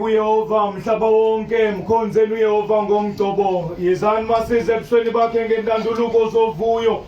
kuYehova mhlaba wonke mkhonzeni uYehova ngomgcobo yizani masize ebusweni bakhe ngentanduluko zovuyo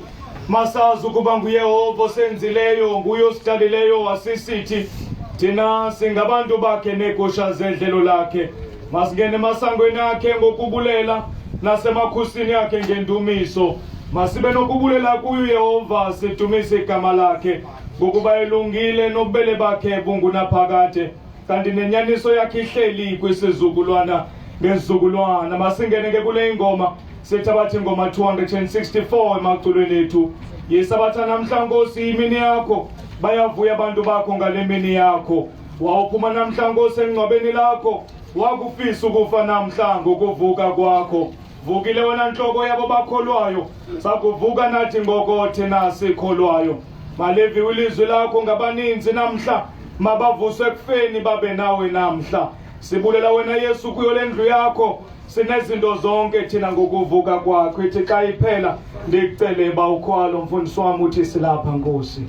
masazi ukuba nguYehova osenzileyo nguye osidalileyo wasisithi thina singabantu bakhe negusha zedlelo lakhe masingene emasangweni akhe ngokubulela nasemakhusini akhe ngendumiso masibe nokubulela kuyo uYehova sidumise igama lakhe ngokuba elungile nobubele bakhe bungunaphakade kanti nenyaniso yakhe ihleli kwisizukulwana ngezizukulwana masingene ke kule ingoma sethabathi ingoma 264 emaculweni ethu yesabatha namhla Nkosi imini yakho bayavuya abantu bakho ngale mini yakho wawuphuma namhla Nkosi engcwabeni lakho wakufisa ukufa namhla ngokuvuka kwakho vukile wena nhloko yabo bakholwayo sakuvuka nathi ngokothe nasikholwayo malevi ilizwi lakho ngabaninzi namhla mabavuswe ekufeni babe nawe namhla sibulela wena Yesu kuyo lendlu yakho sinezinto zonke thina ngokuvuka kwakho ethi xa iphela ndikucele bawukhwalo mfundisi wami uthi silapha Nkosi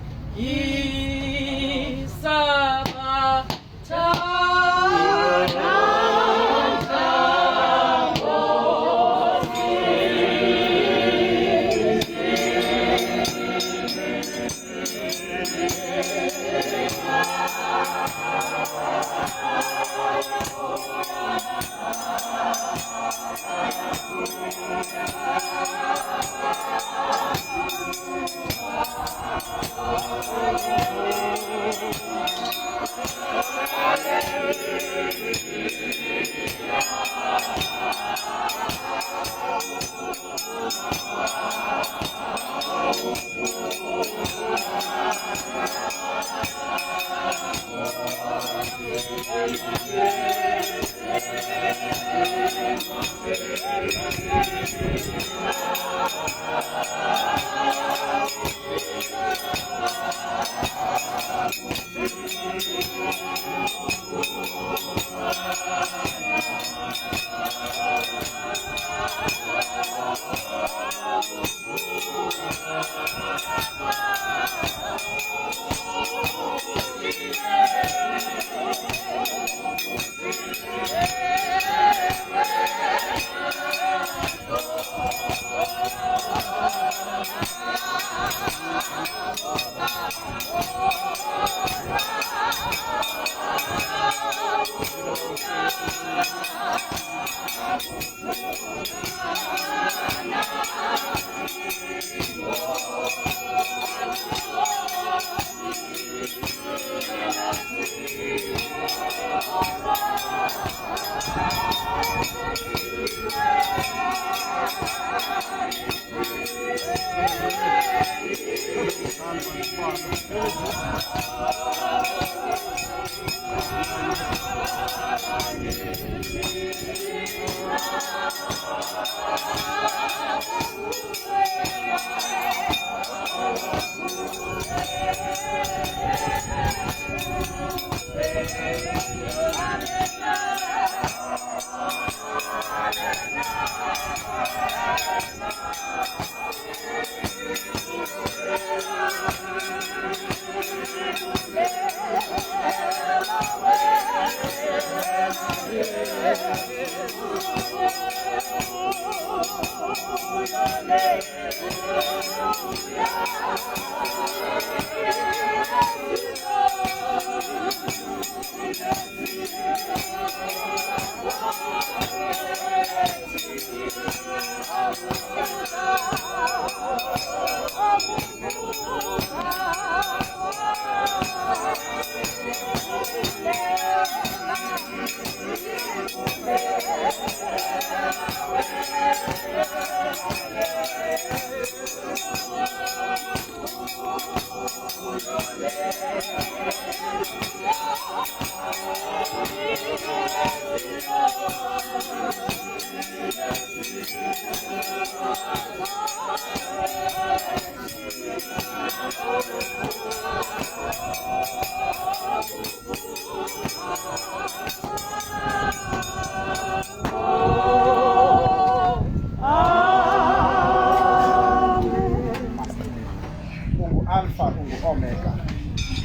Alpha ungu Omega,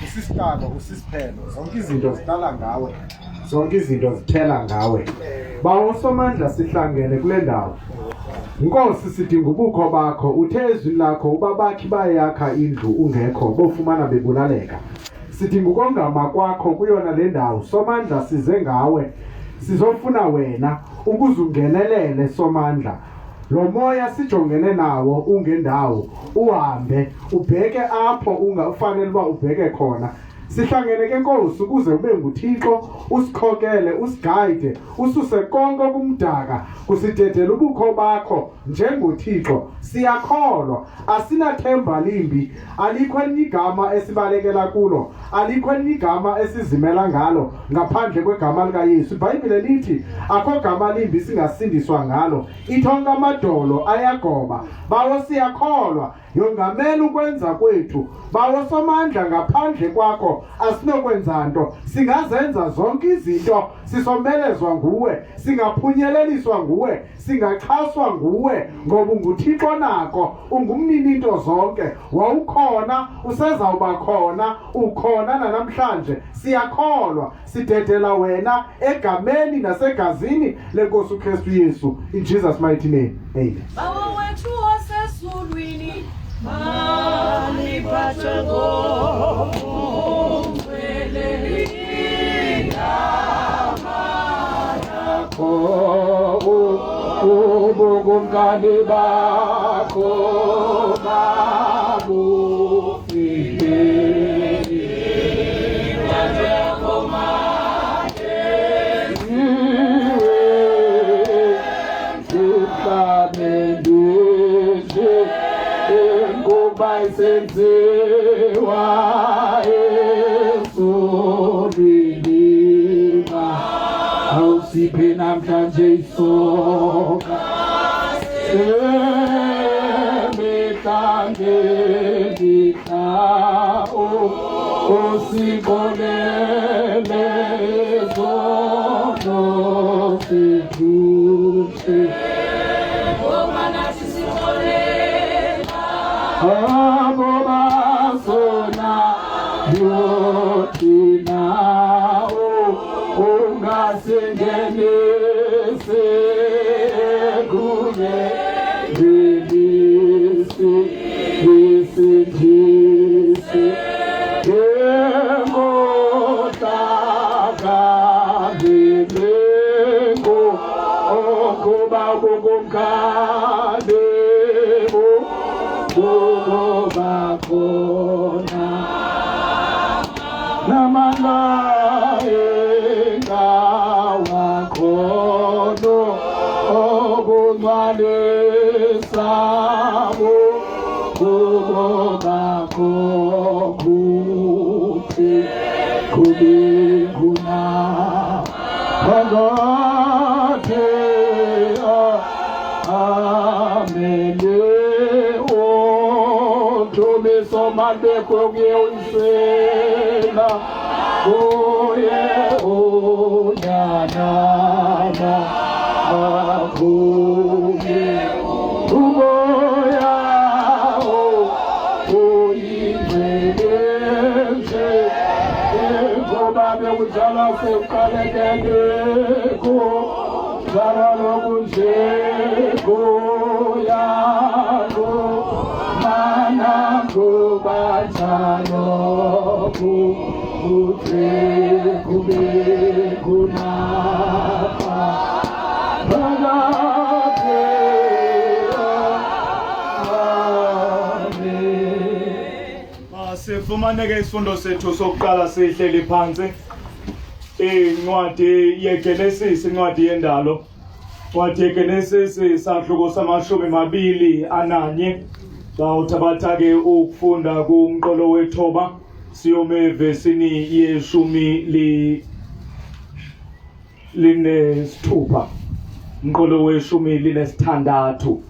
usisiqalo usisiphelo, zonke izinto ziqala ngawe zonke izinto zithela ngawe. Bawusomandla sihlangene kule ndawo. Nkosi sidinga ubukho bakho, uthe ezwini lakho ubabakhi bayakha indlu ungekho bofumana bebulaleka. Sidinga ukongama kwakho kuyona le ndawo. Somandla size ngawe, sizofuna wena ukuze ungenelele Somandla. Lo moya sijongene nawo ungendawo, uhambe ubheke apho ungafanele uba ubheke khona. Sihlangene ke Nkosi ukuze ube nguThixo, usikhokele, usigayide, ususe konke okumdaka, kusidedela ubukho bakho njengoThixo. Siyakholwa, asinathemba limbi, alikho elinye igama esibalekela kulo, alikho elinye igama esizimela ngalo ngaphandle kwegama likaYesu. iBhayibhile lithi akho gama limbi singasindiswa ngalo, ithonke amadolo ayagoba. Bawo siyakholwa, yongamela ukwenza kwethu. Bawo Somandla, ngaphandle kwakho asinokwenza nto. Singazenza zonke izinto sisomelezwa nguwe, singaphunyeleliswa nguwe, singaxhaswa nguwe, ngoba unguThixo nako, ungumnini into zonke. Wawukhona, usezawuba khona, ukhona nanamhlanje. Siyakholwa, sidedela wena egameni nasegazini leNkosi uKristu Yesu. In Jesus' mighty name, amen. Bawo wethu osezulwini, maliphathe ngomveleli igama lakho, ubungane bakho babufiheli, njengomade zihlamendizi inkuba isenziwa ezulwini. Awusiphe namhlanje isoka semihlangelika, usibolele zono sithuthi. Abo basona yothina ungasingenise kuye bilisi isindisi ngotaka bilengo okuba kukumkade bakona namandla engawakhono obungcwalisabo bakho kuthi kube khona phakathi amele Somande koge unsela oye onyana akoge umoya oyinjenze ngoba bekujala sekuqalekeko zara lokunje goyako kubatalo kutre kube kunapa bagate amen. Sifumaneke isifundo sethu sokuqala sihleli phansi, incwadi yeGenesis, incwadi yendalo. Incwadi yeGenesis sahluko sama-21. Sawuthabatha-ke ukufunda kumqolo wethoba, siyome evesini yeshumi linesithupha, umqolo weshumi linesithandathu.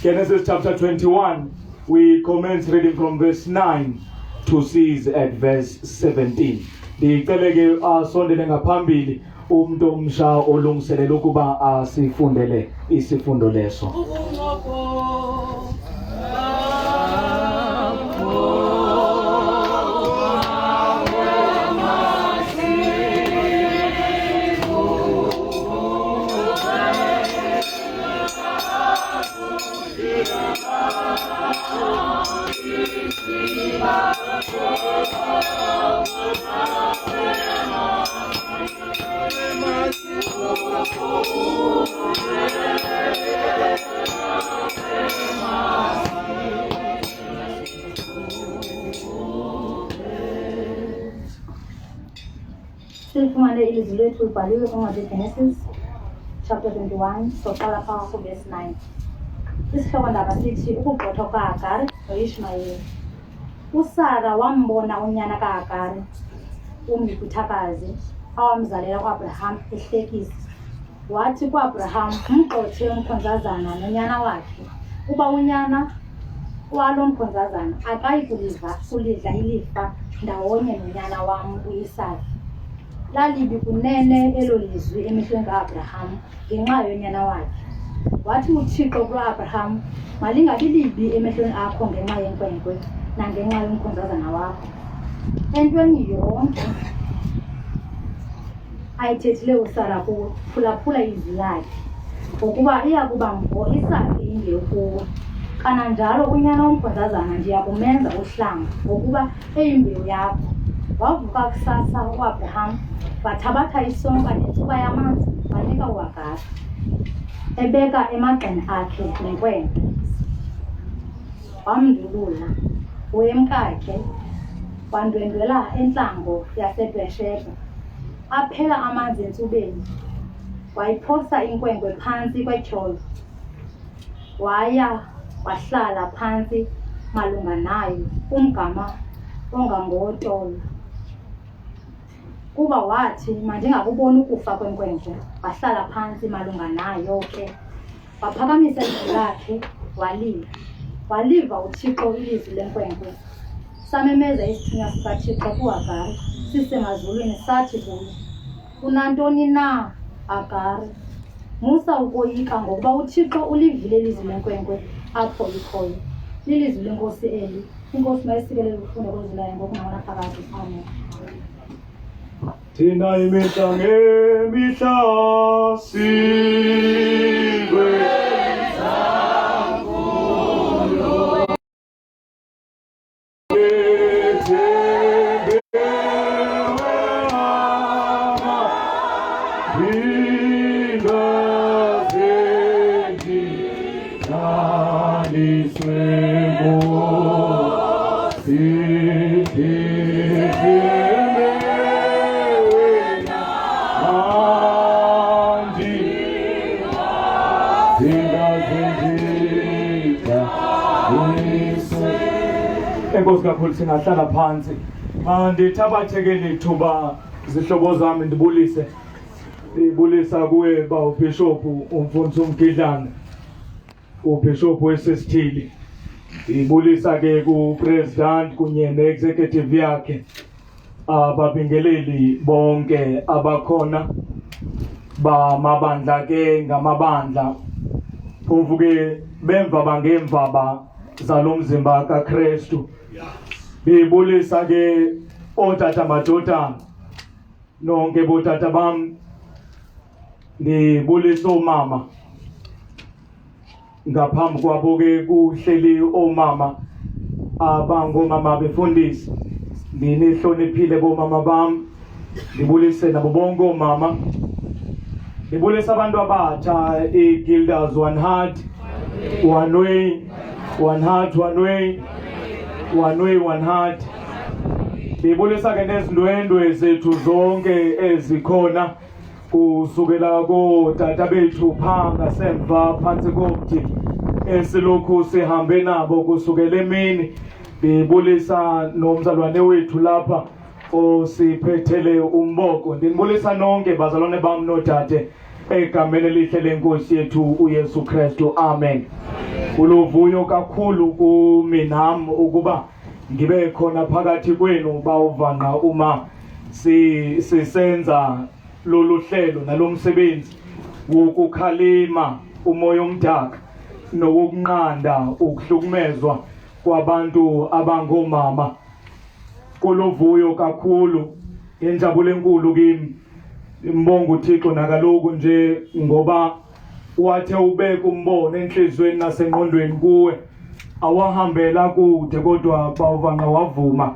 Genesis chapter 21, we commence reading from verse 9 to cease at verse 17. Ndicele-ke asondele ngaphambili umuntu omsha olungiselela ukuba asifundele isifundo leso. Silifumane ilizwi lethu libhaliwe kwincwadi Genesis chapter 21 soqala phaa kuverse 9. Isihlokondaba sithi ukugxothwa kukaHagari noIshmayeli. USara wambona unyana kaHagari umyikwithakazi awamzalela uAbraham ehlekisa. Wathi kuAbraham, umgxothe umkhonzazana nonyana wakhe, uba unyana walo mkhonzazana akayi kulidla ilifa ndawonye nonyana wam uIsaka. Lalibi kunene elo lizwi emehlweni kaAbraham ngenxa yonyana wakhe. Wathi uThixo kuAbraham, malingabi libi emehlweni akho ngenxa yenkwenkwe nangenxa yomkhonzazana wakho. Entweni yonke ayithethileyo uSara kuwe, phulaphula izwi lakhe, ngokuba iya kuba mvo isakhe imbewu kuwe. Kananjalo unyana womkhonzazana ndiyakumenza uhlanga ngokuba eyimbewu yakho. Wavuka kusasa uAbraham, wathabatha isonka netsuka yamanzi, wanika uHagari, ebeka emagxeni akhe nenkwenkwe. Wamndulula wemkakhe, wandwendwela entlango yaseBherishebha, aphela amanzi entsubeni. Wayiphosa inkwenkwe phantsi kwetyholo, waya wahlala phantsi malunga nayo umgama ongangotolo. Kuba wathi mandingakuboni ukufa kwenkwenkwe, wahlala phantsi malunga nayo ke. Waphakamisa izwi lakhe walila. Waliva uThixo ilizwi lenkwenkwe. Samemeza isithunywa sikaThixo kuHagari sisemazulwini sathi kuye, unantoni na, Hagari? Musa ukoyika, ngokuba uThixo ulivile ilizwi lenkwenkwe apho ikhoyo. Lilizwi lenkosi eli. Inkosi mayisikelele ukufunda kwezwi layo ngokunqamla phakathi. Amen. Thina imihla ngemihla silwe Enkosi kakhulu, singahlala phansi. Mandithabathekele ithuba zihlobo zami ndibulise. Ndibulisa kuwe ba uBishop uMfundisi uMgidlana, uBishop weSesithili. Ndibulisa ke kuPresident kunye neExecutive yakhe, ababingeleli bonke abakhona bamabandla ke ngamabandla, phofu ke bemva bangemva zalomzimba kaKristu. Ndibulisa ke otata madodana nonke botata bam, ndibulisa omama. Ngaphambi kwabo ke kuhleli omama abangomama befundisi. Ndinihloniphile bomama bam, ndibulise nabo bonke omama. Ndibulisa abantu abatsha, iGilders One Heart, One Way, One Heart, One Way, One Way, One Heart. Ndibulisa ke nezindwendwe zethu zonke ezikhona kusukela kootata bethu phaa ngasemva phantsi komthi esilokhu sihambe nabo kusukela emini. Ndibulisa nomzalwane wethu lapha osiphethele umboko. Ndinibulisa nonke bazalwane bam nodade egameni elihle lenkosi yethu uYesu Kristu. Amen. Uluvuyo kakhulu kuminam ukuba ngibe khona phakathi kwenu bawuvanga uma sisenza lolu hlelo nalomsebenzi wokukhalima umoya omdaka nokunqanda ukuhlukumezwa kwabantu abangomama. Kuluvuyo kakhulu, injabulo enkulu kimi. Imbonga uThixo nakaloku nje ngoba wathe ubeka umbono enhlizweni nasengqondweni kuwe, awahambela kude kodwa bawuvanga wavuma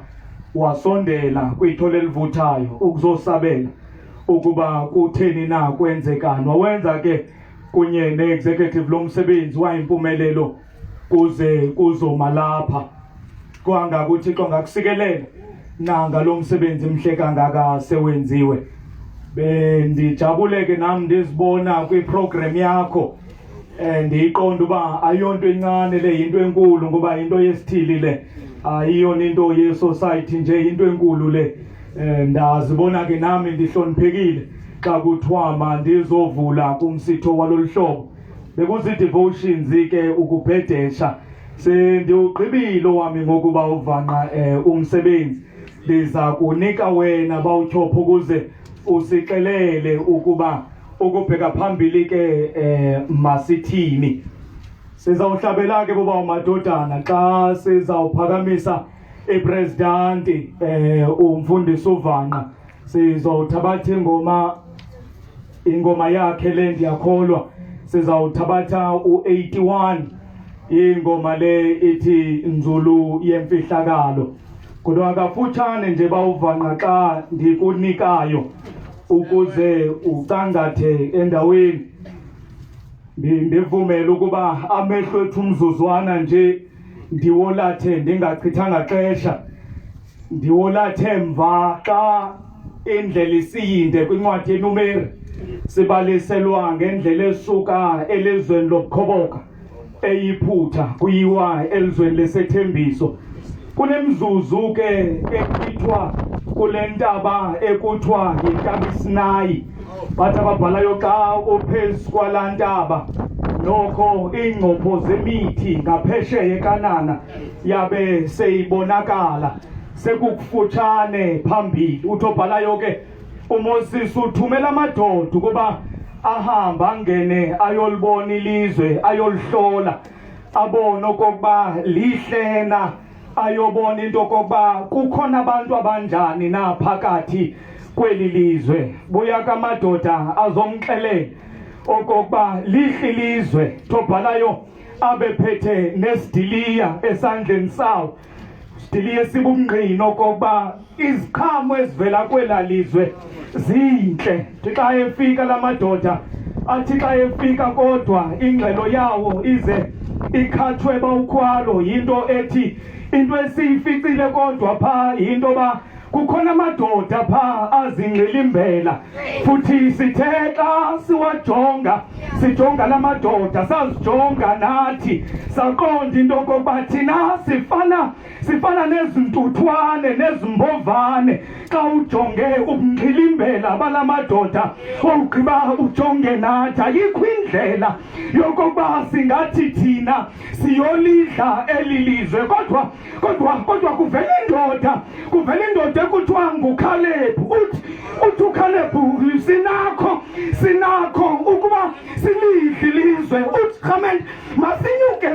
wasondela kwithole elivuthayo ukuzosabela ukuba kutheni na kwenzekani. Wawenza ke kunye ne-executive lomsebenzi wayimpumelelo kuze kuzoma lapha kwanga ukuthi kongakusikelela nanga lomsebenzi mhle kangaka sewenziwe. Bendijabuleke nami ndizibona kwiprogram yakho ndiyiqonda uba ayonto encane le, into enkulu ngoba into yesithili le, ayiyona into ye-society nje, into enkulu le. Ndazibona ke nami ndihloniphekile xa kuthiwa mandizovula kumsitho walolu hlobo. Bekuzi-devotions ke ukubhedesha, sendiwugqibile wami ngokuba uvanqa umsebenzi. Ndiza kunika wena bawutyhopho ukuze usixelele ukuba ukubheka phambili ke masithini. Sizawuhlabela ke boba umadodana xa sizawuphakamisa ipresidenti umfundisi uvanqa. Sizawuthabatha ingoma yakhe le ndiyakholwa sizawuthabatha u-81 ingoma le ithi Nzulu yemfihlakalo. Kodwa kafutshane nje bawuvanqa xa ndikunikayo ukuze ucangathe endaweni. Ndivumela ukuba amehlo ethu umzuzwana nje ndiwolathe ndingachithanga xesha, ndiwolathe mva xa indlela isiyinde kwincwadi yeNumeri sibaliselwa ngendlela esuka elizweni lobukhoboka eyiphutha kuyiwa elizweni lesethembiso. Kunemzuzu ke ekuthiwa kule ntaba ekuthiwa yintaba iSinayi, bathi ababhalayo xa uphezu kwalaa ntaba nokho iingcopho zemithi ngaphesheya eKanana yabe seyibonakala sekukufutshane phambili. Uthi obhalayo ke uMoses uthumela amadoda ukuba ahamba angene ayolibona ilizwe, ayolihlola, abone okokuba lihle na, ayobona into okokuba kukhona abantu abanjani na phakathi kweli lizwe. Buya kamadoda azomxelela okokuba lihle ilizwe. Thobhalayo abephethe nesidiliya esandleni sawo, sidiliya sibumngqino okokuba iziqhamo ezivela kwela lizwe zintle. Xa efika la madoda athi xa efika kodwa ingxelo yawo ize ikhathwe bawukhwalo yinto ethi into esiyificile kodwa pha yinto ba kukhona amadoda pha azingqilimbela. Futhi sithe xa siwajonga sijonga la madoda sazijonga nathi saqonda into okokuba thina sifana nezintuthwane nezimbovane xa ujonge ubungqilimbela bala madoda owugqiba ujonge nathi. Ayikho indlela yokokuba singathi thina siyolidla eli lizwe, kodwa kuvela indoda ekuthiwa nguKhalebu. Uthi uKhalebu sinakho ukuba silidle ilizwe. Uthi Khameni masinyuke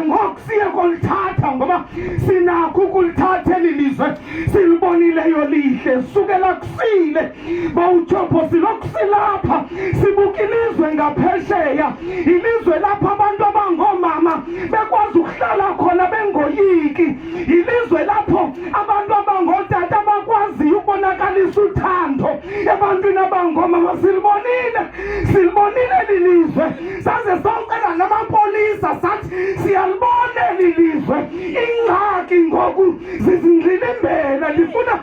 ngoku siye kolithatha, ngoba sinakho ukulithatha eli lizwe silibonileyo lihle sukela kusile. Bawutyhopho silokhu silapha sibuka ilizwe ngaphesheya, ilizwe lapha abantu abangoomama bekwazi ukuhlala khona bengoyiki, ilizwe lapho abantu abangootata abakwaziyo ukubonakalisa uthando ebantwini abangoomama. Silibonile eli lizwe saze sawucela namapolisa sathi siyalibona eli lizwe. Ingxaki ngoku zizingqilimbela. Ndifuna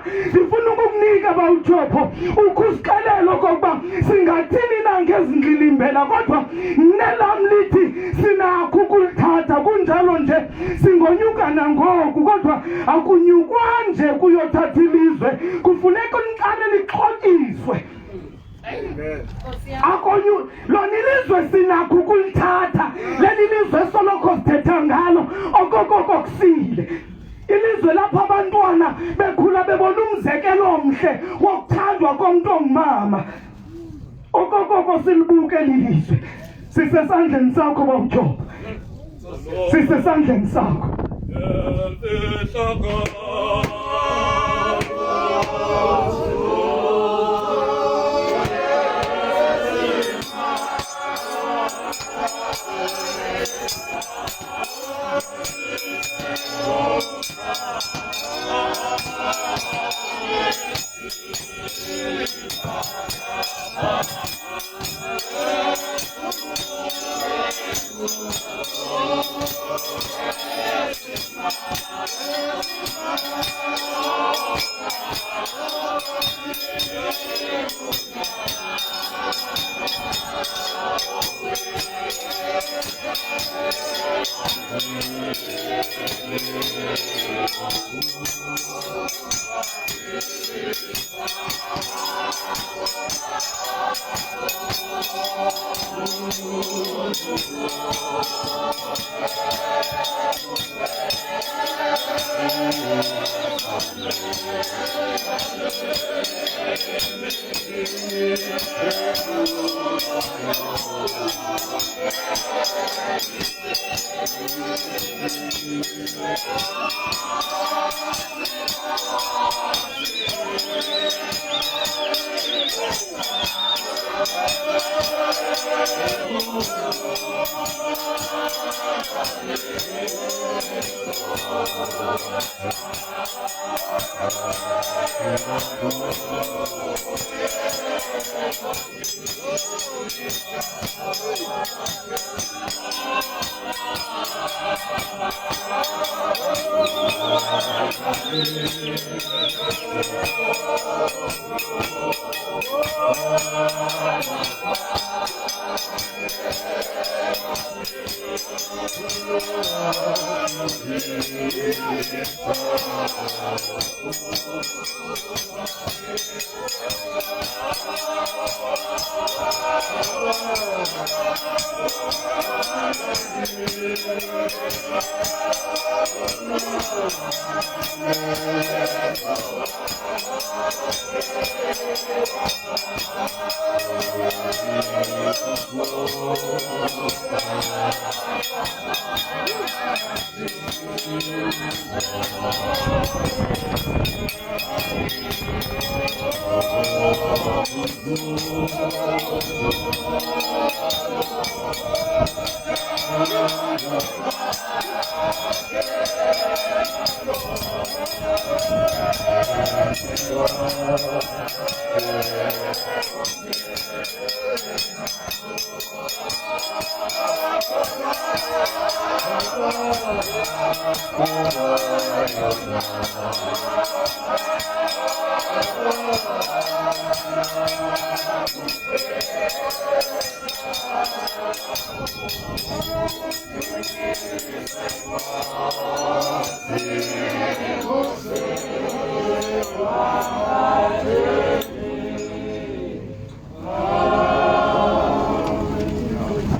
ukukunika bawutyhopho ukusixelela okokuba singathini na ngezingqilimbela, kodwa nelam lithi sinakho ukulithatha. Kunjalo nje singonyuka nangoku, kodwa akunyukwa nje kuyothatha ilizwe, kufuneka liqale lixhotyiswe. Lona ilizwe sinakho ukulithatha, leli lizwe soloko sithetha ngalo okokoko kusile. Ilizwe lapho abantwana bekhula bebona umzekelo omhle wokuthandwa komntu ongumama. Okokoko silibuke eli lizwe. Sisesandleni sakho bawutyhopho, sisesandleni sakho.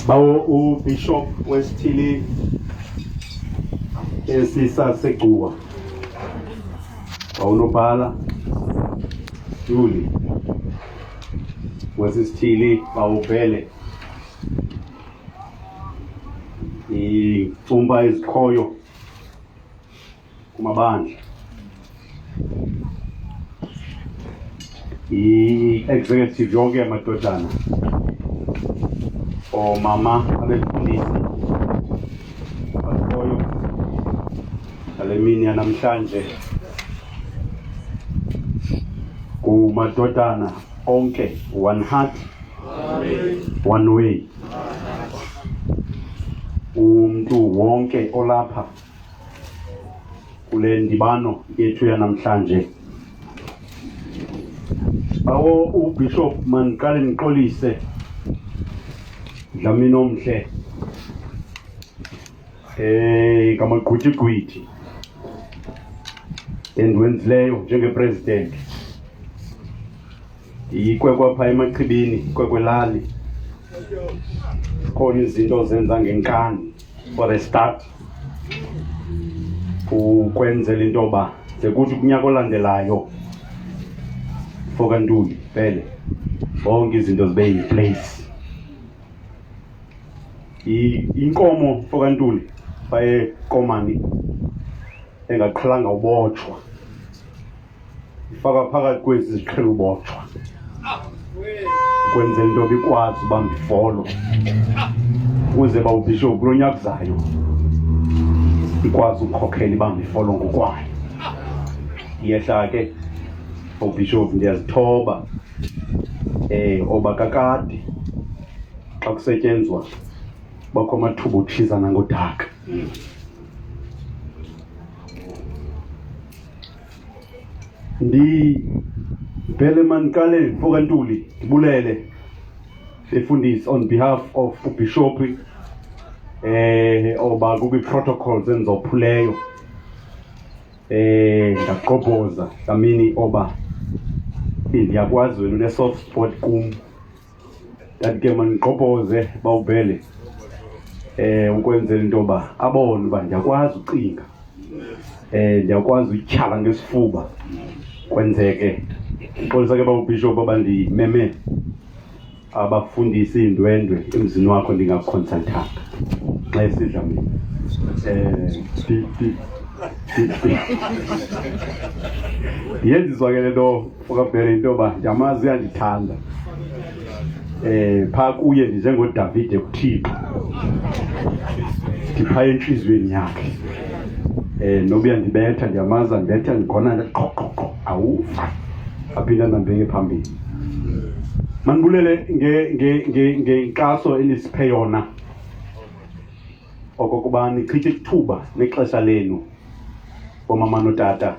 Bawo uBishop wesithili esisasegcuwa bawunobhala Julie wesithili bawuvele imfumba ezikhoyo kumabandla i-executive yonke yamadodana omama abefundisi abakhoyo ngale mini yanamhlanje kumadodana onke one heart one way umuntu wonke olapha kule ndibano yethu yanamhlanje. Bawo uBishop maniqale nixolise Dlamini omhle ngamagqwithi endiwenzileyo njengepresident ikwekwa emachibini kwekwelali khona izinto zenza ngenkani for a start ukwenzela into yoba sekuthi kunyaka olandelayo Fokantuli vele bonke izinto zibe in place. Inkomo Fokantuli baye komani engaqhelanga ubotshwa ifaka phakathi kwezi ziqhela ubotshwa kwenzela into bikwazi ubamba ifolo ukuze bawubishop kulo nyaka uzayo ikwazi ukukhokhela ibamba ifolo ngokwayo. Iyehla ke uBishop ndiyazithoba oba kakade xa kusetyenzwa bakho amathuba othizana ngodaka. Vele maniqale Fokantuli ndibulele befundisi on behalf of uBishop oba kube protocols enzophuleyo ngaqobhoza Dlamini oba ndiyakwazi wena une soft spot kum Ndathi ke mandiqopoze bawubhele ukwenzela into yoba abone uba ndiyakwazi ucinga, ndiyakwazi utyhala ngesifuba kwenzeke. Xolisa ke bawubhishophu abandimeme abafundisi iindwendwe emzini wakho ndingakhonsantanga xa esidla mina. Yenziswa ke le nto ukabhele into yoba ndiyamazi uyandithanda. Phaa kuye ndinjengoDavide kuThixo, ndiphaya entliziyweni yakhe. Noba uyandibetha ndiyamazi andibetha ndikhona qho awuva aphinda ndibeke phambili. Mandibulele ngenkxaso enisiphe yona okokuba nichithe ithuba nexesha lenu oomama notata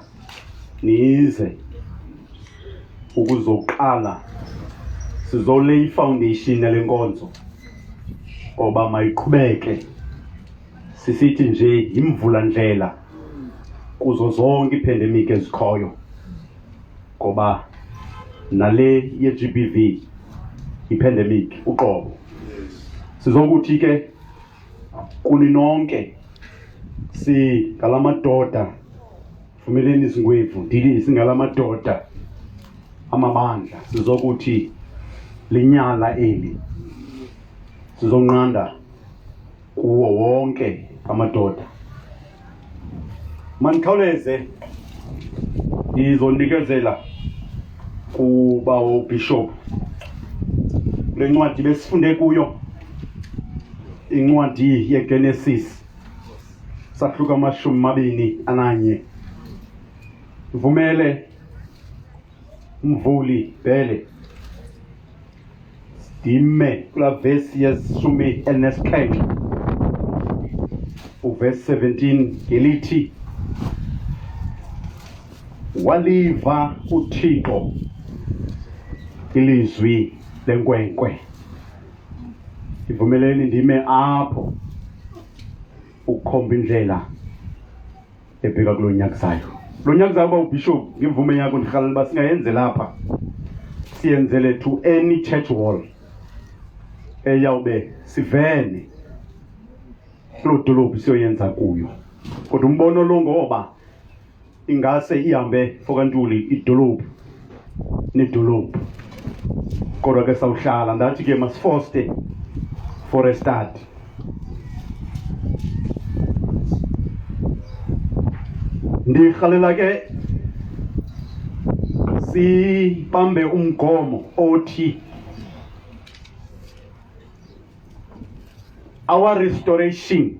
nize ukuzoqala sizole ifoundation yale nkonzo oba mayiqhubeke sisithi nje yimvula ndlela kuzo zonke iipandemic ezikhoyo, ngoba nale ye-GBV ipandemic uqobo. Sizokuthi ke kuni nonke singalamadoda, vumeleni izingwevu ndithi singalamadoda amabandla, sizokuthi linyala eli sizonqanda kuwo wonke amadoda. Manikhawuleze ndizonikezela kuba ubishop le ncwadi besifunde kuyo, incwadi yeGenesis sahluka 21. Vumele Mvuli Bhele dime kula verse yes-17 uverse 17 ngelithi waliva uThixo ilizwi lenkwenkwe. Ivumeleni ndime apho ukhomba indlela ebheka kulo nyakuzayo. Lo nyakuzayo ubishop ngemvume yakho ndikhalela uba singayenze lapha, siyenzele to any church wall eyawube sivene kuloo dolophu siyoyenza kuyo. Kodwa umbono lo ngoba ingase ihambe fokantuli idolophu nedolophu, kodwa ke sawuhlala ndathi ke masifoste for a start. Ndikhalela ke sibambe umgomo othi our restoration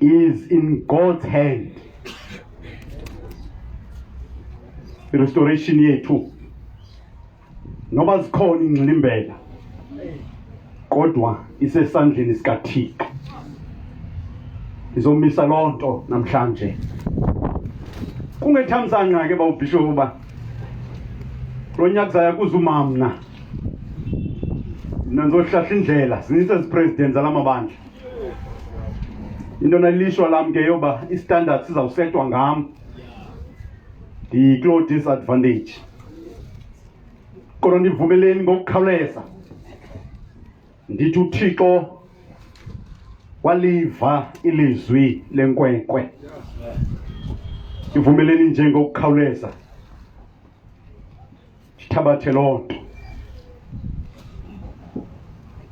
is in God's hand. Restoration yethu noba zikhona ingxilimbela kodwa isesandleni sikaThixo. Izomisa lonto namhlanje. Kungethamsanqa ke bawubishop uba lo nyakuzayo kuzumamna nanzohlahla indlela zinise president zalamabandla. Into nalishwa lam ke yoba istandard sizawusetwa ngam ndikulo disadvantage. Kodwa ndivumeleni ngokukhawuleza ndithi uThixo waliva ilizwi lenkwenkwe. Ivumeleni nje ngokukhawuleza thabathe lonto.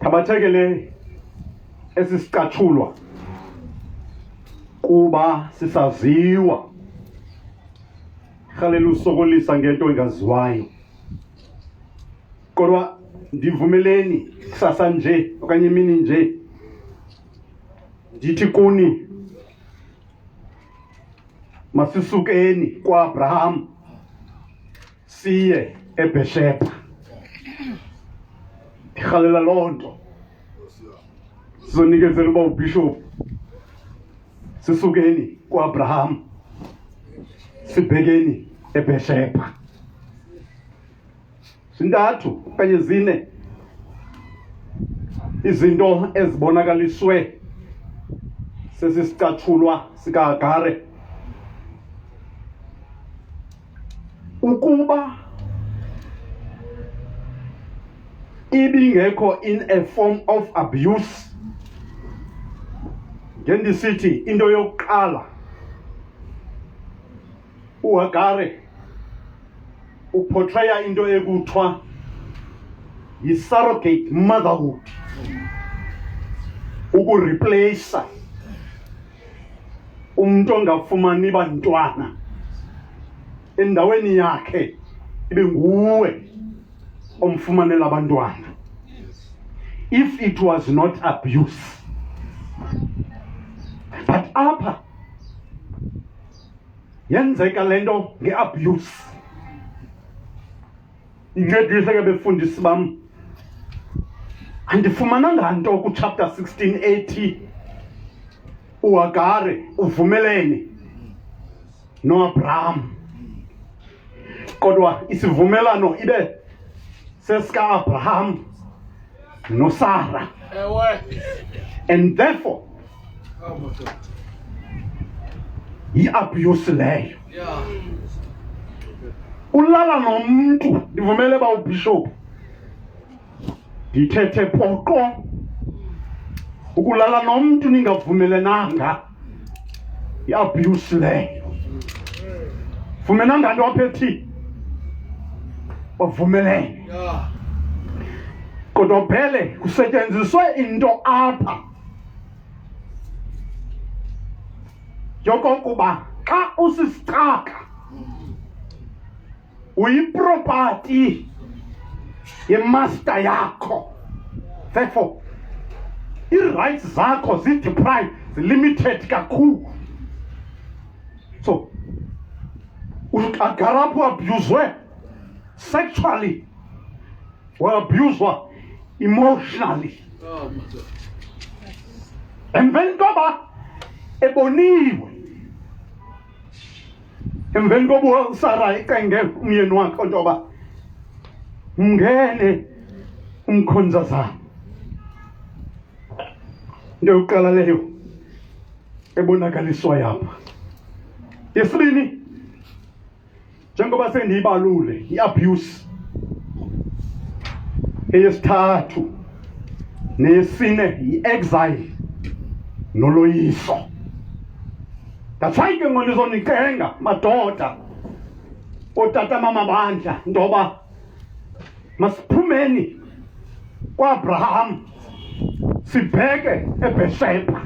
Thabathekele esisicatshulwa kuba sisaziwa. Khalela usokolisa ngento engaziwayo. Kodwa ndivumeleni kusasa nje okanye imini nje ndithi kuni masisukeni kwaAbraham siye eBhesheba. Ndikhalela lonto sizonikezela uba ubishop sisukeni kwaAbraham sibhekeni eBhesheba. Zintathu okanye zine izinto ezibonakaliswe sesisicatshulwa sikaHagare ukuba ibingekho in a form of abuse, ngendisithi into yokuqala uHagare uportraya into ekuthiwa yi-surrogate motherhood, ukureplace umuntu ongafumani bantwana endaweni yakhe ibe nguwe omfumanela abantwana. If it was not abuse, but apha yenzeka lento nge-abuse. Incedise ke befundisi bam, andifumananga nto kuchapter 16 ethi uHagare uvumelene noAbraham, kodwa isivumelano ibe sesika-Abraham noSarah, and therefore yi-abuse leyo. Ulala nomuntu, ndivumele ba ubishop ndithethe poqo, ukulala nomuntu ningavumelenanga yi-abuse leyo. Vumelanga nto aphethi bavumelene, kodwa phele kusetyenziswe into apha yokokuba xa usisichaka uyiproperty yemaster yakho, therefore i-rights zakho zi-deprived, zi-limited kakhulu. So uHagare abuswe sexually, wa-abuswa emotionally, emveni koba eboniwe, emveni koba uSarah icenge umyeni wakhe ntoba mngene umkhonzazana. Into yokuqala leyo ebonakaliswa yapha. Yesibini, njengoba sendiyibalule, i-abuse. Eyesithathu neyesine, yi-exile noloyiso. That's why ke ngonizonichenga madoda, otata mama bandla, ndoba masiphumeni kwaAbraham sibheke eBheersheba,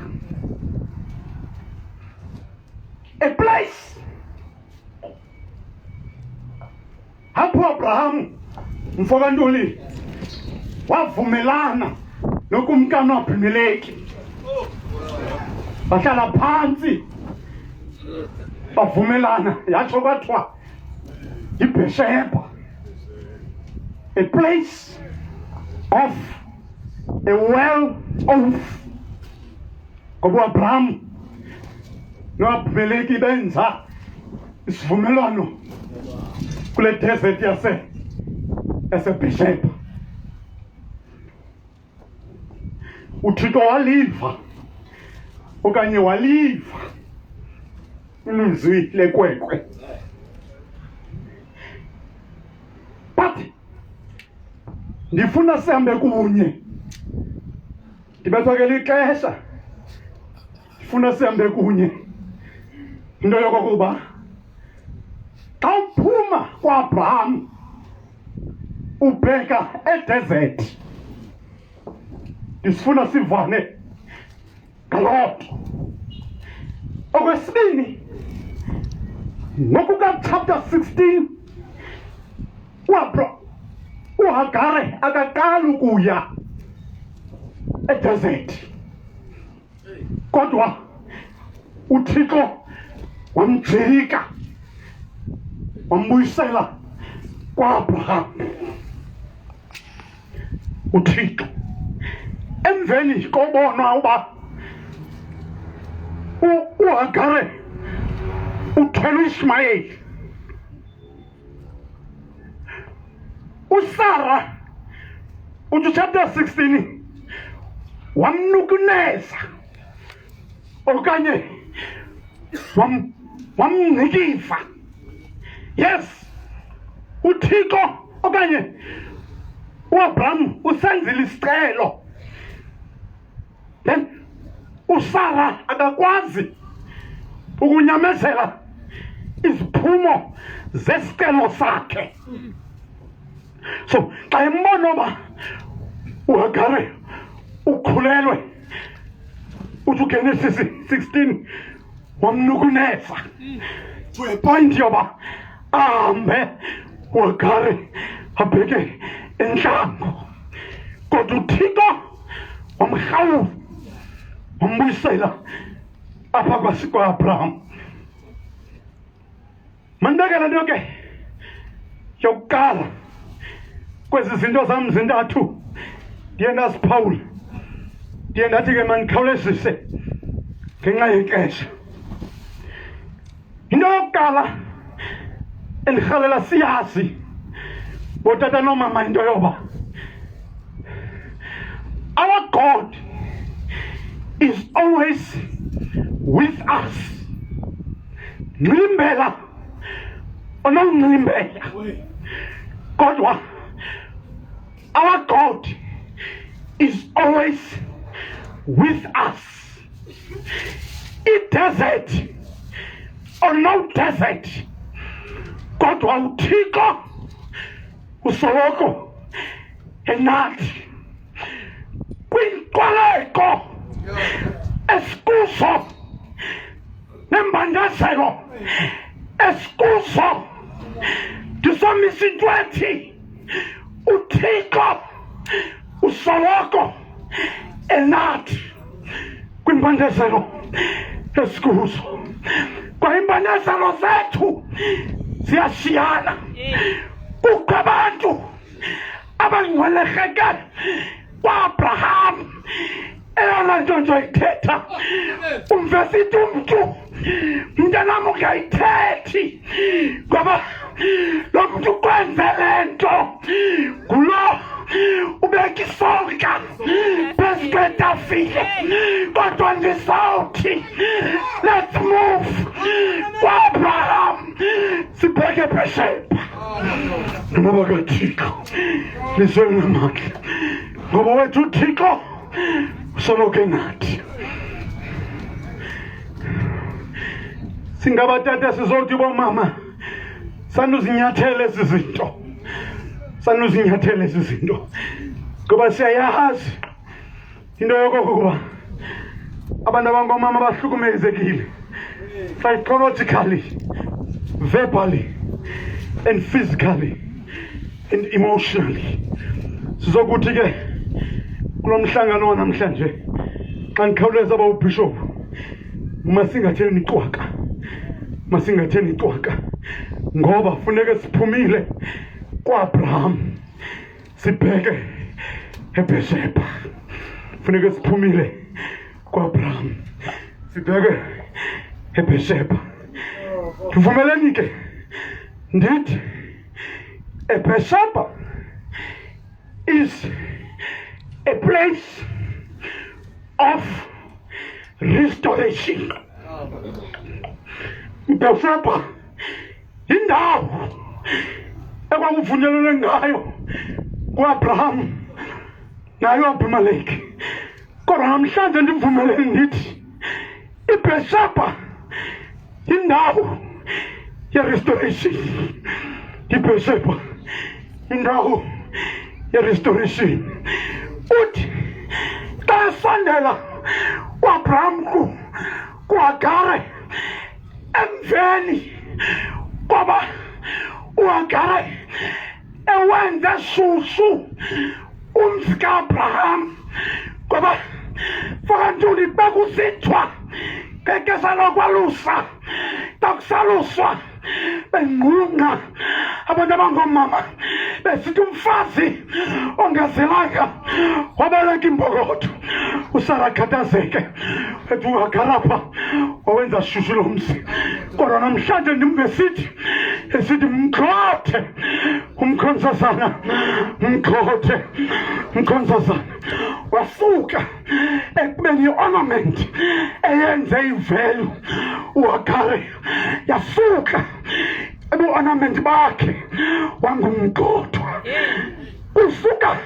a place apho Abraham mfokantuli wavumelana nokumkani waAbimeleki, bahlala phansi bavumelana, yatsho kwathiwa yiBheersheba, a place of a well oath. Ngoba uAbraham noAbimeleki benza isivumelwano kule desert yaseBheersheba. uThixo waliva okanye waliva ilizwi lekwekwe, but ndifuna sihambe kunye, ndibethwa ke lixesha, ndifuna sihambe kunye into yokokuba xa uphuma kwaAbraham ubheka edesert, ndisifuna sivane ngaloo nto. Okwesibini, ngokuka chapter 16 uHagare akaqala ukuya edesert, kodwa uThixo wamjika wambuyisela kwaAbraham. uThixo emveni kobona uba uHagare uthwele uIshmayeli, uSarah uthi chapter 16 wamnukuneza okanye wamnikiva. Yes, uThixo okanye uAbraham usenzile isicelo then uSara akakwazi ukunyamezela iziphumo zesicelo sakhe. So xa embona oba uHagari ukhulelwe uthi uGenesis 16 wamnukuneza to a point yoba ahambe uHagari abheke entlango, kodwa uThixo wamrhawula wambuyisela apha kwaAbraham. Mandakela nto ke yokuqala kwezi zinto zam zintathu ndiye ndaziphawula, ndiye ndathi ke mandikhawulezise ngenxa yexesha. Into yokuqala endirhalela siyazi botata nomama into yoba our God is always with us. Ngilimbela onongilimbela kodwa our God is always with us. I-desert or no desert, kodwa uThixo usoloko enathi kwinqwaleko esikuso nembandezelo esikuso. Ndisamisa into ethi uThixo usoloko enathi kwimbandezelo esikuso. Kwa imbandezelo zethu ziyashiyana. Kukho abantu abangcwelekeke kwaAbraham. Eyona nto njoyithetha umvesithi umntu mntanam ungayithethi ngoba lo mntu kwenzele nto ngulo ubeka isonka phezu kwetafile. Kodwa ndisawuthi let's move kwaAbraham sibheke eBheersheba. Ngoba kaThixo lizweni lamandla, ngoba wethu uThixo usoloko enathi. Singabatata sizothi bomama sanuzinyathele ezi zinto, sanuzinyathele ezi zinto ngoba siyayazi into yokokuba abantu abangomama bahlukumezekile psychologically, verbally and physically and emotionally. Sizokuthi ke kulo mhlangano wanamhlanje xa ndikhawuleza ubishop masingatheni icwaka, masingatheni icwaka ngoba funeke siphumile kwaAbraham sibheke eBheersheba. Funeke siphumile kwaAbraham sibheke eBheersheba. Ndivumeleni ke ndithi eBheersheba is a place of restoration. Beersheba indawo ekwakuvunyelwene ngayo kwaAbraham nayo Abimeleki. Kodwa namhlanje ndivumeleni ndithi iBheersheba indawo ye-restoration. iBheersheba indawo ye-restoration. Uthi xa esondela kwaAbraham kuHagari emveni kwaba uHagari ewenze shushu umzi kaAbraham ngoba fakantuli bekusithwa ngeke salokwalusa takusaluswa benqunqa abantu abangomama besithi umfazi ongazelanga wabaleka imbokotho uSara khathazeke ethi uHagarapha wawenza shushu lo mzi. Kodwa namhlanje ndimvesithi esithi mkhothe umkhonzazana, mkhothe umkhonzazana wasuka ekubeni ornament eyenze ivalue uHagari, yasuka ebu-ornament bakhe wangumgqothwa. kusuka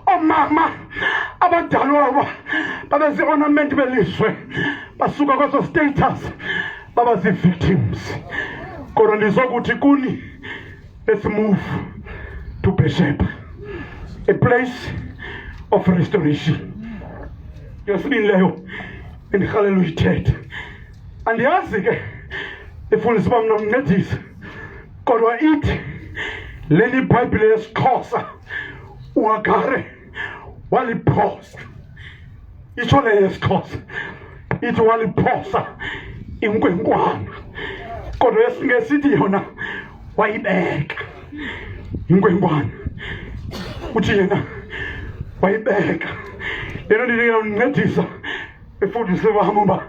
omama abadalwa babezi ornament belizwe basuka kweso status baba victims kodwa ndizokuthi kuni let's move to Beersheba, a place of restoration. Yosibini leyo endihalela uyithetha andiyazi ke ifundisa uba mna mncedisi kodwa ithi leli iBhayibhile yesiXhosa uHagari waliphosa itsho le yesiXhosa ithi waliphosa inkwenkwana kodwa yesingesithi yona wayibeka inkwenkwana uthi yena wayibeka lento ndiyeka uncedisa efundise wami uba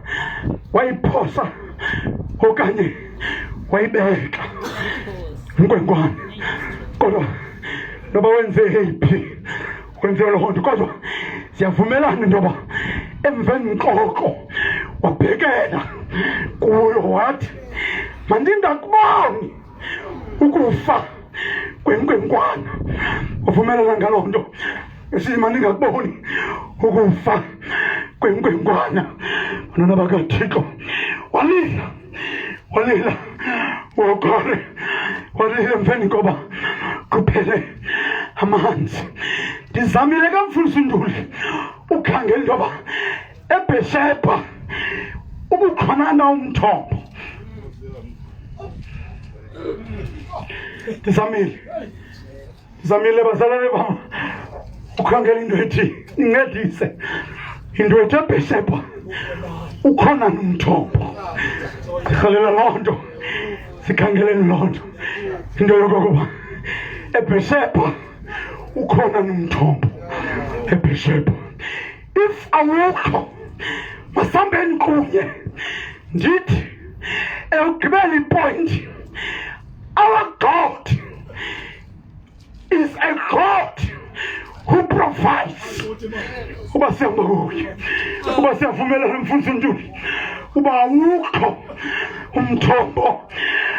wayiphosa okanye wayibeka inkwenkwana kodwa noba wenze eyiphi wenze loo nto kodwa siyavumelana intoba emveni ntloko wabhekela kuyo wathi mandingakuboni ukufa kwenkwenkwana wavumelana ngaloo nto esithi mandingakuboni ukufa kwenkwenkwana abantwana bakaThixo walila uHagari walila emveni koba kuphele amanzi ndizamile kamfundisi Ntuli ukhangela intoba eBeersheba ubukhonana umthombo ndizamile bazalwane bam ukhangela into ethi incedise into ethi eBeersheba ukhona nomthombo sihalela loo nto sikhangeleni loo nto into yokokuba eBeersheba ukhona nomthombo eBeersheba if awukho masambeni kunye ndithi ekugqibela ipoint our God is a God who provides. Uba siyambuye uba siyavumelana mfundisi Ntuli uba awukho umthombo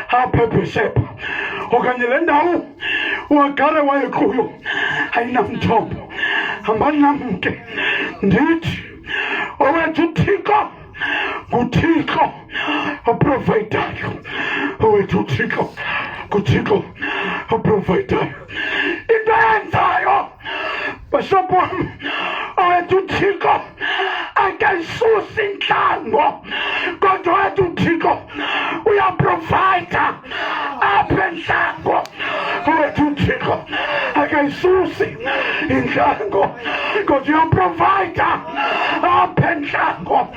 apha eBeersheba okanye le ndawo uHagari wayekuyo ayinamthombo hambani nam ke ndithi owethu uThixo nguThixo oprovidayo owethu uThixo nguThixo oprovidayo into yenzayo bashop wami owethu uThixo akayisusi intlango kodwa owethu uThixo uyaprovida apha entlango owethu uThixo akayisusi intlango kodwa uyaprovida apha entlango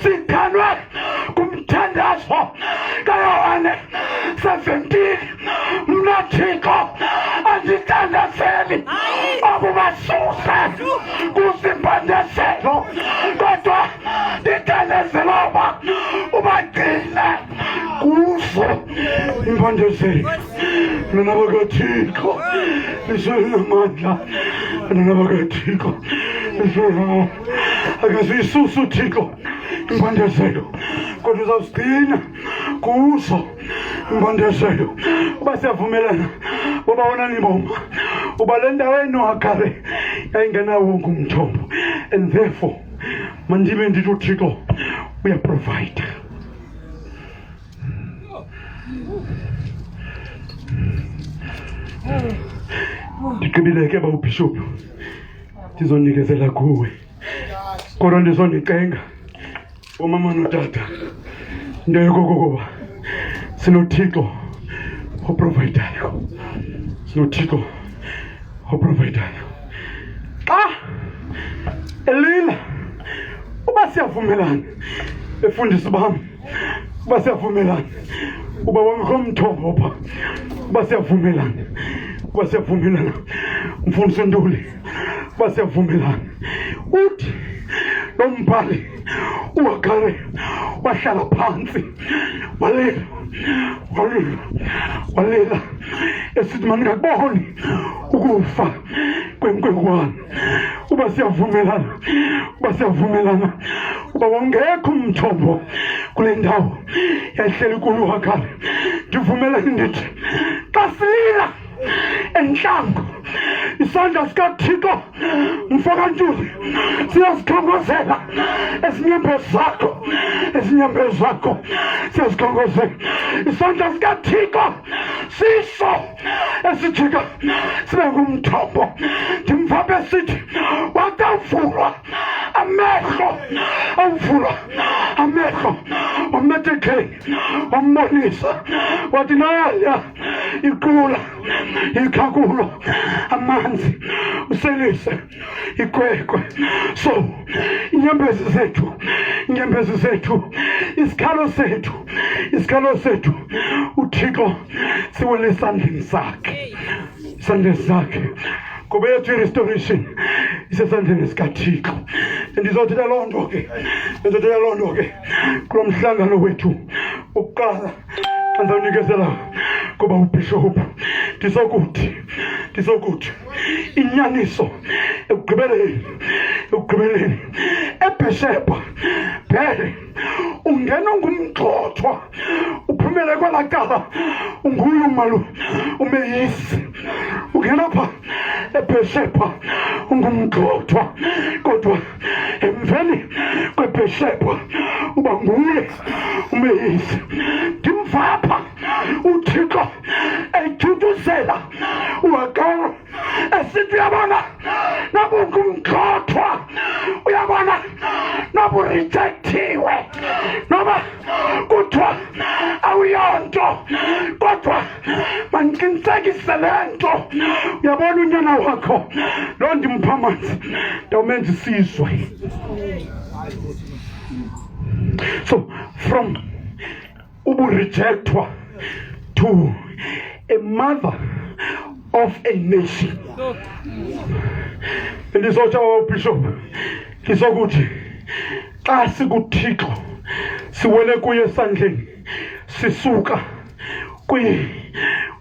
sithandwe kumthandazo kaYohane 17 mna Thixo andithandazeli abo basuse kuzimpandezelo kodwa ndithandazela uba ubagcine kuzo impandezelo abantwana bakaThixo liselinamandla abantwana bakaThixo akaziyisusa uThixo impandezelo kodwa uzawusigcina kuzo impandezelo uba siyavumelana ubawona niboma uba le ndawo enoHagari yayingenawo wonke umthombo and therefore mandibe ndithi uThixo uyaprovide. Ndikibile ke bawubishop ndizonikezela kuwe kodwa ndizonicenga umama notata into yokokuba sinoThixo oprovidayo sinoThixo oprovidayo xa elila uba siyavumelana befundisi bami uba siyavumelana uba wongekho umthombo pha uba siyavumelana mfundisi Ntuli uba siyavumelana uthi lo mbhali uHagari wahlala phansi walela esithi mandingakuboni ukufa kwenkwenkwana uba siyavumelana uba wongekho umthombo kule ndawo yayihleli kuyo uHagari ndivumelana ndithi xa silila entlango isandla sikaThixo mfakantuli siyasikhongozela ezinyembezi zakho siyasikhongozela isandla sikaThixo siso esijika sibe ngumthombo ndimva besithi watavulwa amehlo wametekeni wambonisa wathi naya iqula ikhakulo amanzi uselise ikwekwe so inyembezi zethu isikhalo sethu uThixo siwele esandleni sakhe ngoba yethu i-restoration isesandleni sikaThixo. Ndizothetha loo nto ke kulo mhlangano wethu ukuqala andizawunikezela ngoba ubishop ndizokuthi inyaniso ekugqibeleni eBheshebha phele ungena ngumgxothwa uphumele kwelakala unguye umalu umeyisi ungena pha eBheshebha ungumgxothwa kodwa emveni kweBheshebha uba nguye umeyisi. Ndimvapha uThixo ethuthuzela uHagari esithi uyabona nabungumgxothwa uyabona naburejectiwe noba kuthiwa awuyonto kodwa mandiqinisekise le nto uyabona unyana wakho loo ndimpha amanzi ndawumenza isizwe. So from uburejectwa to a mother of a nation. Ndizotsha uBishop ndizokuthi xa sikuThixo siwele kuye esandleni sisuka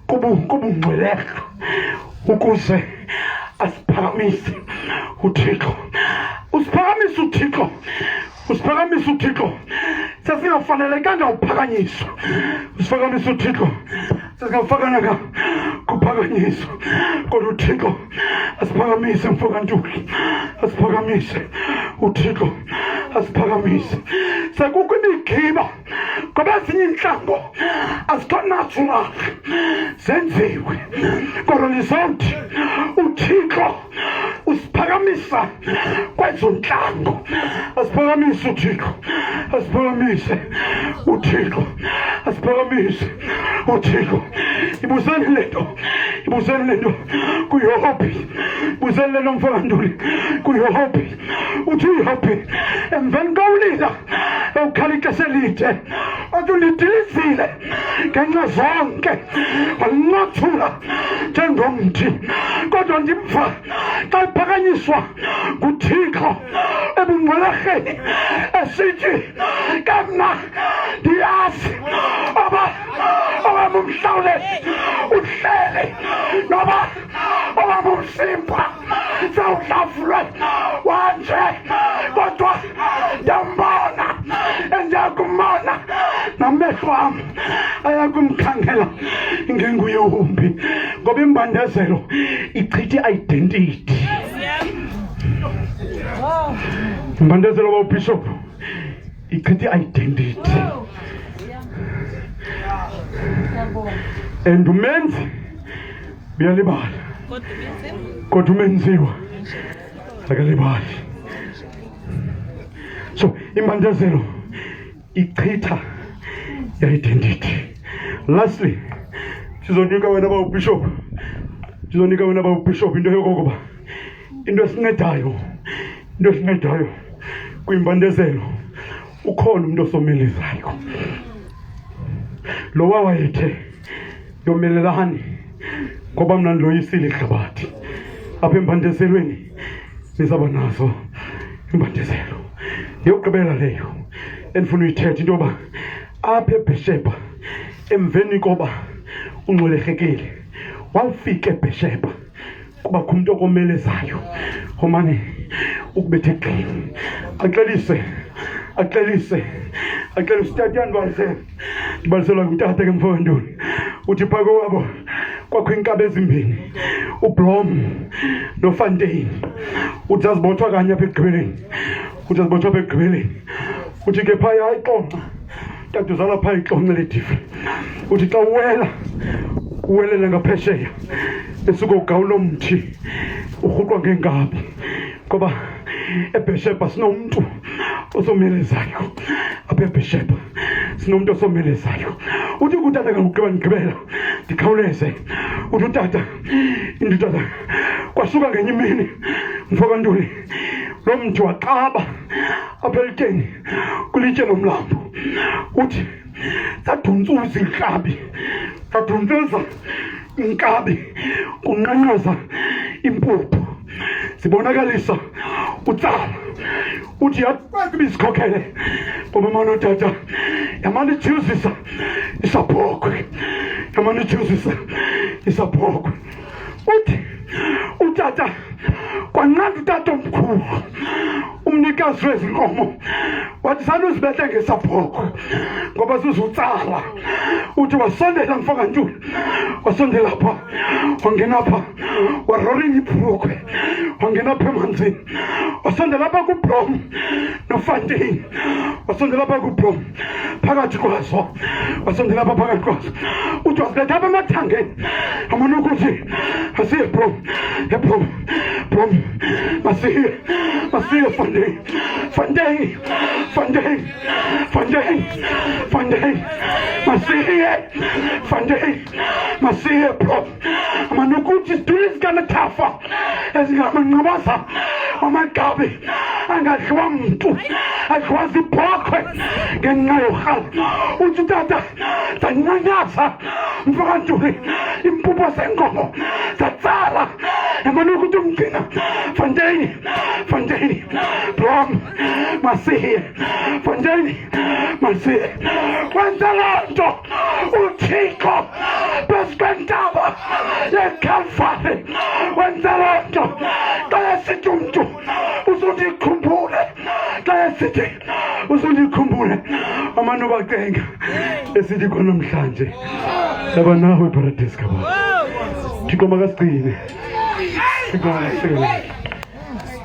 kubungcweleko ukuze asiphakamise uThixo. Usiphakamise uThixo sesingafanelekanga uphakanyiswa. Usiphakamise uThixo sesingafanelekanga kuphakanyiswa kodwa uThixo asiphakamise mfokantuli, asiphakamise uThixo, asiphakamise. Sekukho imigqiba ngoba ezinye inhlambo azikho-natural zenziwe kodwa lizothi uThixo usiphakamisa kwezo nhlango. Asiphakamise uThixo, asiphakamise uThixo, asiphakamise uThixo. Ibuzeni lento kuYobi, ibuzeni lento mfakantuli kuYobi. Uthi uYobi emveni kawulila ewukhala ixesha elide othi ulidilizile ngenxa zonke walincothula njengomthi kodwa ndimva xa iphakanyiswa nguThixo ebungcwelerheni esithi kamna ndiyazi oba umhlawuleli uhlele noba oba umsimba sawuhlafulwe wanje kodwa ndiyambona endiyakumona namehlo am ayakumkhangela ngenguye umbi ngoba imbandezelo ichitha i-identity. Imbandezelo kaBishop ichitha i-identity and umenzi uyalibala kodwa umenziwa akalibali. So imbandezelo ichitha i-identity. Lastly, sizonika wena bawubishop into yokokuba into esincedayo kwimbandezelo ukhona umuntu osomelizayo lo wawayethe yomelelani ngoba mna ndiloyisile ihlabathi apha embandezelweni nizaba nazo imbandezelo yokugqibela leyo endifuna uyithetha into yoba apha eBheshebha emveni koba ungcwelekekile wawufika eBheshebha kuba khumntu okomelezayo omane ukubetha eqini axelise tatiyani ndibaliselwa ngutata ke mfowethu uthi phako wabo kwakho iinkabi ezimbini uBlom noFantain uthi azibotshwa kanye apha ekugqibeleni uthi ke phaya iqonqa tata uzala phaya iqonqa ledifa uthi xa uwelela ngaphesheya esuka ugawulo mthi urhuqwa ngeengabi ngoba eBhesheba sinomntu osomelezayo apha eBhesheba sinomntu osomelezayo uthi kutata ngigqibela ndikhawuleze uthi utata indodana kwasuka ngenye imini mfokantuli lo mthi waxaba apha eliteni kulitye lomlambo uthi saduntsuza inkabi kunqanqaza impuphu zibonakalisa utsala uthi yaqaka ibisikhokhele ngoba mama notata yamane ijuzisa isabhokwe uthi utata kwanqanda utata omkhulu umnikazi wezinkomo wathi sanuzibethe ngesabhokwe ngoba sizutsala uthi wasondela mfokantuli wasondela pha wangena pha waroringa ibhukwe wangena pha emanzini wasondela pha kuBlom noFantain wasondela pha kuBlom phakathi kwazo uthi wasiletha apha emathangeni amane ukuthi asiye Blom masiye Fantain masiye Blom amane ukuthi sidule zikanethafa ezingamanqabaza amagabi angadliwa mntu adliwa zibhokhwe ngenxa yorhala uthi tata zanqanyaza mfokantuli impuphu zenkomo zatsala yamane ukuthi umgcina Fantain Blom masiye wenza loo nto uThixo phezu kwentaba yeKalvari wenza loo nto xa esithi umntu uzundikhumbule amane ubacenga esithi khona namhlanje yaba nawe paradise kababa Thixo makasigcine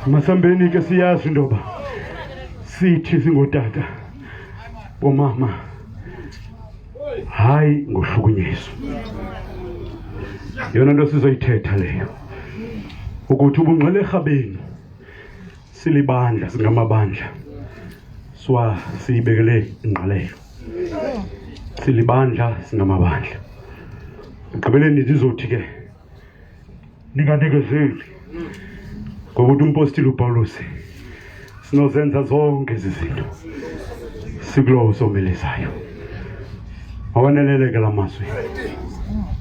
masambeni ke siyazi indoba sithi singotata bomama hayi ngohlukunyezo yona nto sizoyithetha leyo ukuthi ubungcwele erhabeni silibandla singamabandla siyibekele ingqalelo silibandla singamabandla egqibeleni zizothi ke ninganikezeli ngoba umpostile uPaulus sinozenza zonke izinto sikulowo somelezayo awaneleleke lamazwi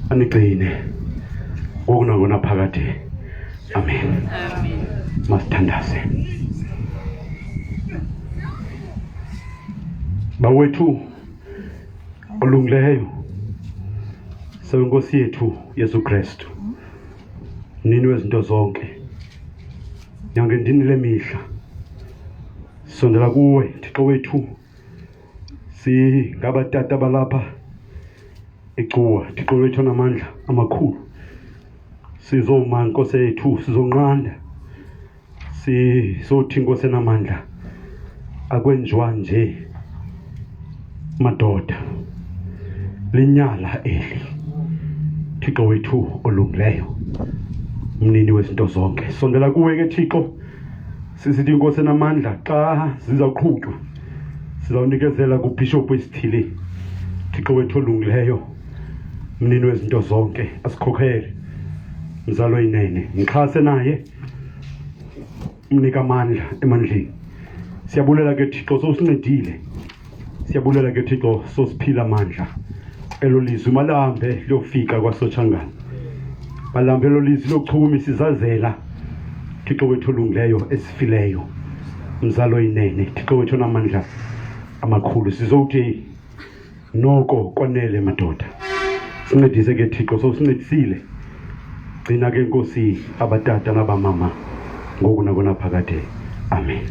anigcine ngokunangona phakathi amen masithandaze bawethu olungileyo sewenkosi yethu Yesu Kristu nini wezinto zonke nyangendini lemihla sondela kuwe Thixo wethu singabatata balapha ecuwa Thixo wethu namandla amakhulu sizoma Nkosi yethu sizonqanda sizothi Nkosi namandla akwenziwa nje madoda linyala eli Thixo wethu olungileyo mnini wezinto zonke sondela kuwe ke Thixo sisithi Nkosi namandla xa zizaqhutywa sizawunikezela kuBishop wesithile Thixo wethu olungileyo mnini wezinto zonke asikhokhele mzalo inene ngixhase naye mnika amandla emandleni siyabulela ke Thixo sosincedile siyabulela ke Thixo sosiphila amandla elolizwi malambe liyofika kwaSochangana malambe elolizwi lokuchumisa isazela Thixo wethu olungileyo esifileyo mzalo inene Thixo wethu namandla amakhulu sizothi noko kwanele madoda sincedise ke Thixo sosincedisile gcina ke Nkosi abatata nabamama ngoku nakona phakade amen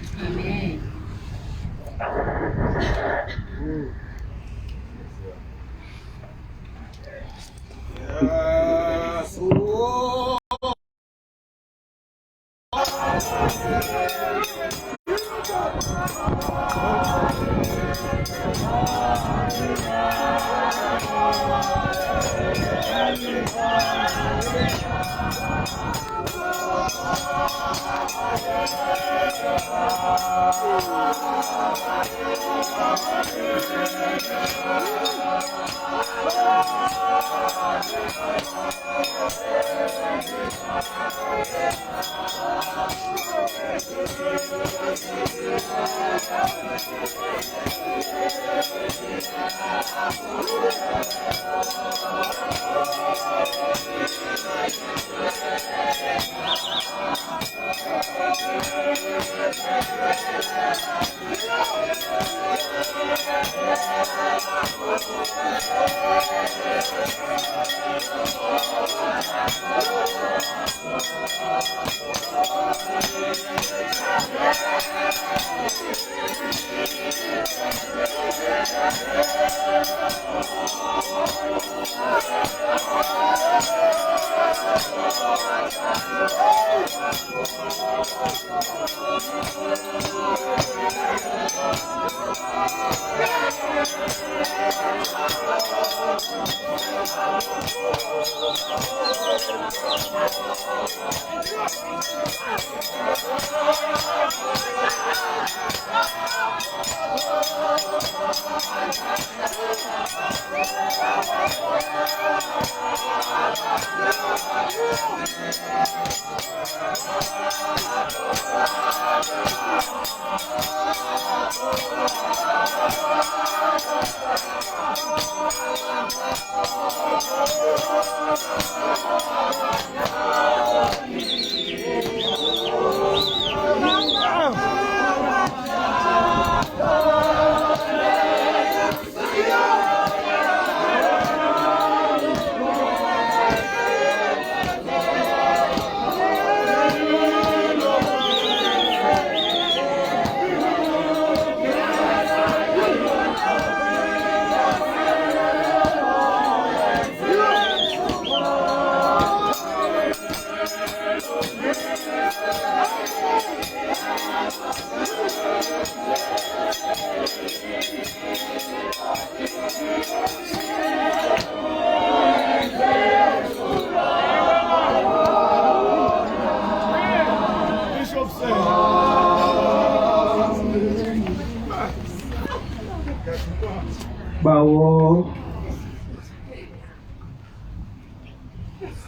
Bawo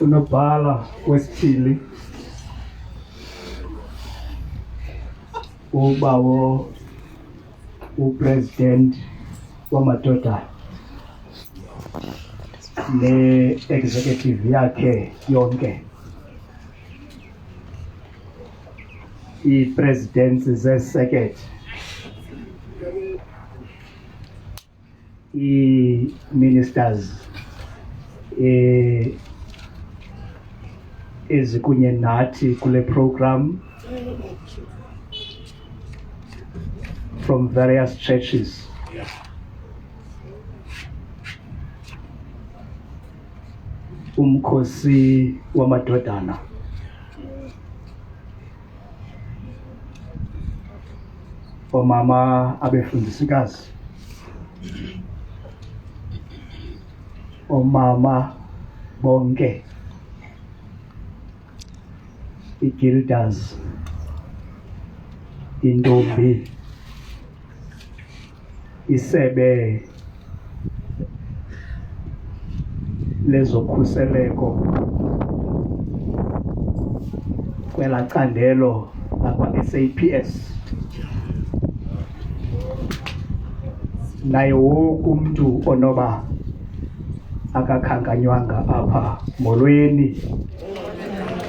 unobhala wesithili ubawo upresident wamadoda ne-executive yakhe yonke, i-presidents ze-second, i-ministers ezikunye nathi kule program from various churches. Umkhosi wamadodana, omama abefundisikazi, omama bonke, i-guilders, intombi, isebe lezokhuseleko kwela candelo lakwa-SAPS, naye wonke umntu onoba akakhankanywanga apha molweni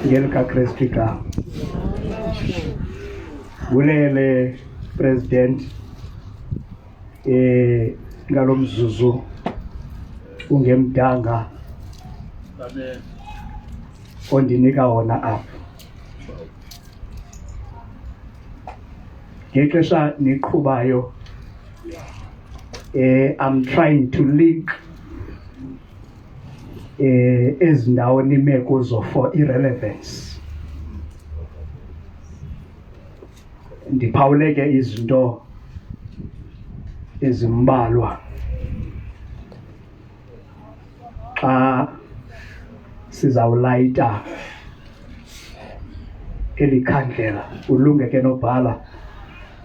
ngelikaKrestu igama. Bulele president ngalo mzuzu ungemdanga ondinika wona apha. Ngexesha niqhubayo I'm trying to link ezi ndawo nime kuzo for irrelevance. ndiphawuleke izinto ezimbalwa xa sizawulayita eli khandlela. Ulunge ke nobhala,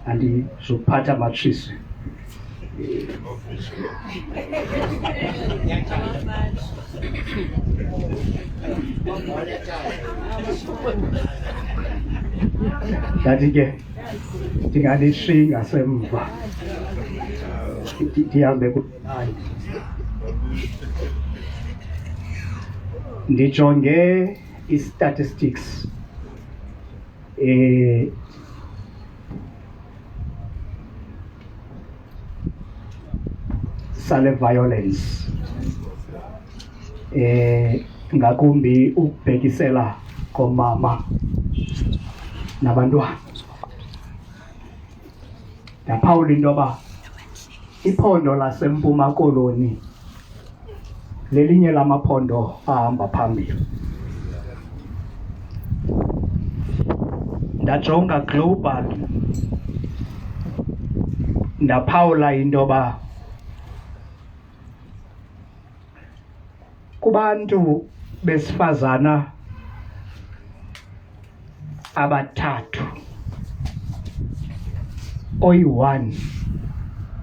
andizuphatha matshisi. Ndathi ke ndinganishiyi ngasemva ndihambe kunayo. Ndijonge i-statistics sale violence, ngakumbi ukubhekisela komama nabantwana. Ndaphawula into yoba iphondo laseMpuma Koloni lelinye lamaphondo ahamba phambili. Ndajonga global, ndaphawula into yoba kubantu besifazana abathathu oyi-1